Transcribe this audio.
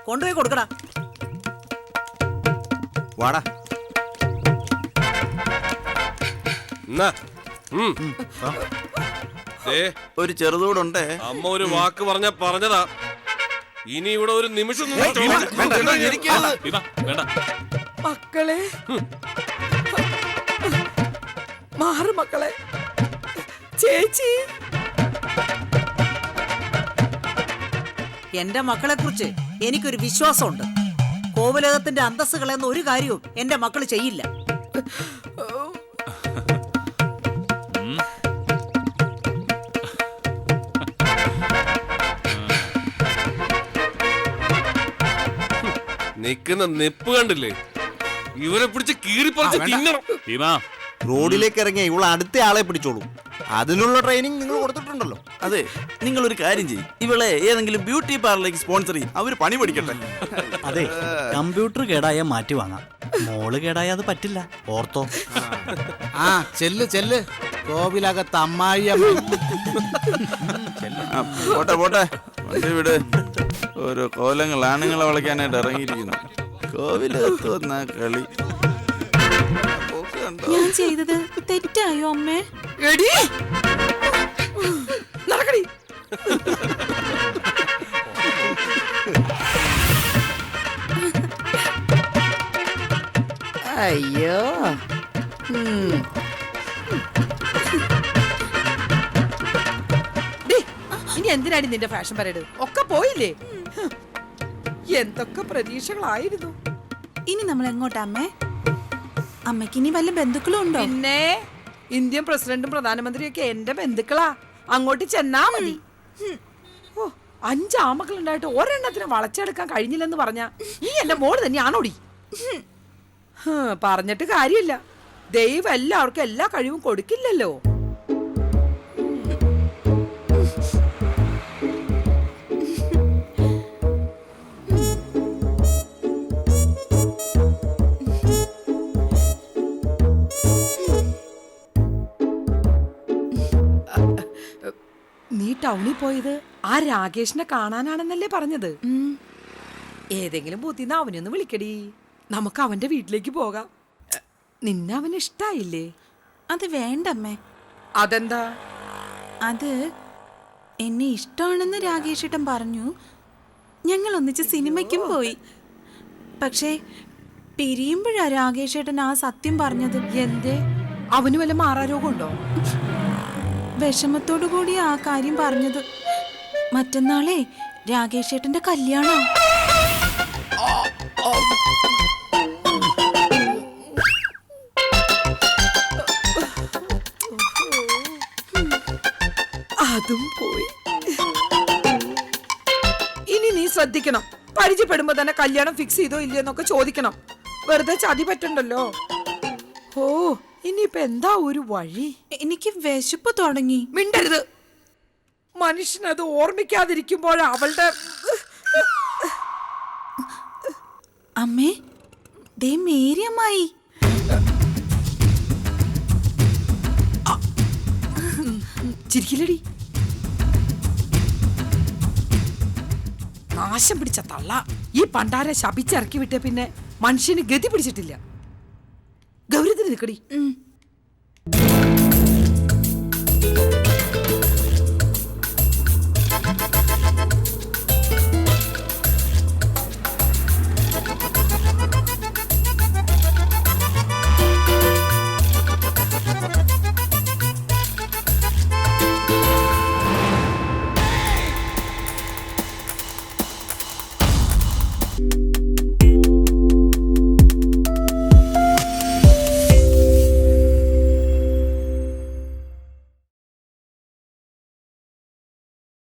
കൊണ്ടുപോയി കൊടുക്കടാ. വാടാ. ഒരു ചെറുതൂടുണ്ടേ. അമ്മ ഒരു വാക്ക് പറഞ്ഞതാ. ഇനി ഇവിടെ ഒരു നിമിഷം മക്കളെ മാറു മക്കളെ. ചേച്ചി എന്റെ മക്കളെ കുറിച്ച് എനിക്കൊരു വിശ്വാസമുണ്ട്. കോവിലകത്തിന്റെ അന്തസ്സ് കളയുന്ന ഒരു കാര്യവും എന്റെ മക്കള് ചെയ്യില്ല. നിക്കുന്ന നിപ്പ് കണ്ടില്ലേ? ഇവരെ പിടിച്ച് കീറിപ്പറിച്ച് തിന്നണം. റോഡിലേക്ക് ഇറങ്ങിയ ഇവളെ അടുത്ത ആളെ പിടിച്ചോളൂ. അതിനുള്ള ട്രെയിനിങ് നിങ്ങൾ കൊടുത്തിട്ടുണ്ടല്ലോ. അതെ, നിങ്ങളൊരു കാര്യം ചെയ്യും, ഇവളെ ഏതെങ്കിലും ബ്യൂട്ടി പാർലറിലേക്ക് സ്പോൺസർ ചെയ്യും. അവര് പണി പഠിക്കട്ടെ. അതെ, കമ്പ്യൂട്ടർ കേടായ മാറ്റി വാങ്ങാം. മോള് കേടായ അത് പറ്റില്ല, ഓർത്തോ. ആ ചെല്ല് ചെല്ല്, കോവിലകത്ത് അമ്മായി. പോട്ടെ പോട്ടെ, വണ്ടി വിട്. ഓരോ കോലങ്ങൾ ആണുങ്ങളെ വിളിക്കാനായിട്ട് ഇറങ്ങിയിരിക്കുന്നു. കോവിലകത്ത് വന്ന കളി. ഞാൻ ചെയ്തത് തെറ്റായോ അമ്മേ? എടി നടക്കടി. അയ്യോ ഇനി എന്തിനാടി നിന്റെ ഫാഷൻ പരേഡ്? ഒക്കെ പോയില്ലേ? എന്തൊക്കെ പ്രതീക്ഷകളായിരുന്നു. ഇനി നമ്മൾ എങ്ങോട്ടാ അമ്മേ? അമ്മയ്ക്ക് ഇനി വല്ല ബന്ധുക്കളും ഉണ്ടോ? പിന്നെ ഇന്ത്യൻ പ്രസിഡന്റും പ്രധാനമന്ത്രിയും ഒക്കെ എന്റെ ബന്ധുക്കളാ. അങ്ങോട്ട് ചെന്നാ മതി. ഓ, 5 ആമക്കൾ ഉണ്ടായിട്ട് ഒരെണ്ണത്തിന് വളച്ചെടുക്കാൻ കഴിഞ്ഞില്ലെന്ന് പറഞ്ഞ നീ എന്റെ മോള് തന്നെയാണോടി? പറഞ്ഞിട്ട് കാര്യമില്ല. ദൈവം എല്ലാവർക്കും എല്ലാ കഴിവും കൊടുക്കില്ലല്ലോ. നീ ടൗണിൽ പോയത് ആ രാകേഷിനെ കാണാനാണെന്നല്ലേ പറഞ്ഞത്? ഏതെങ്കിലും ബുദ്ധിന്ന് അവനൊന്ന് വിളിക്കടി. നമുക്ക് അവന്റെ വീട്ടിലേക്ക് പോകാം. നിന്നെ അവന് ഇഷ്ടായില്ലേ? അത് വേണ്ടമ്മേ. അതെന്താ? അത് എന്നെ ഇഷ്ടമാണെന്ന് രാകേഷേട്ടൻ പറഞ്ഞു. ഞങ്ങൾ ഒന്നിച്ച് സിനിമയ്ക്കും പോയി. പക്ഷേ പിരിയുമ്പോഴാ രാകേഷേട്ടൻ ആ സത്യം പറഞ്ഞത്. എന്തേ? അവന് വല്ല മാറാരോഗമുണ്ടോ? വിഷമത്തോടു കൂടി ആ കാര്യം പറഞ്ഞത്. മറ്റന്നാളെ രാകേഷേട്ടന്റെ കല്യാണം. അതും പോയി. ഇനി നീ ശ്രദ്ധിക്കണം. പരിചയപ്പെടുമ്പോ തന്നെ കല്യാണം ഫിക്സ് ചെയ്തോ ഇല്ലയെന്നൊക്കെ ചോദിക്കണം. വെറുതെ ചതി പറ്റണ്ടല്ലോ. ഓ, ഇനിയിപ്പൊ എന്താ ഒരു വഴി? എനിക്ക് വിശപ്പ് തുടങ്ങി. മിണ്ടരുത്. മനുഷ്യനത് ഓർമ്മിക്കാതിരിക്കുമ്പോൾ അവളുടെ അമ്മേ, ദേ മേരി അമ്മായി. ചിരിക്കില്ലടി. നാശം പിടിച്ച തള്ള. ഈ പണ്ടാരെ ശപിച്ചിറക്കി വിട്ടേ പിന്നെ മനുഷ്യന് ഗതി പിടിച്ചിട്ടില്ല. ഗൗരവത്തിന് നിൽക്കടി.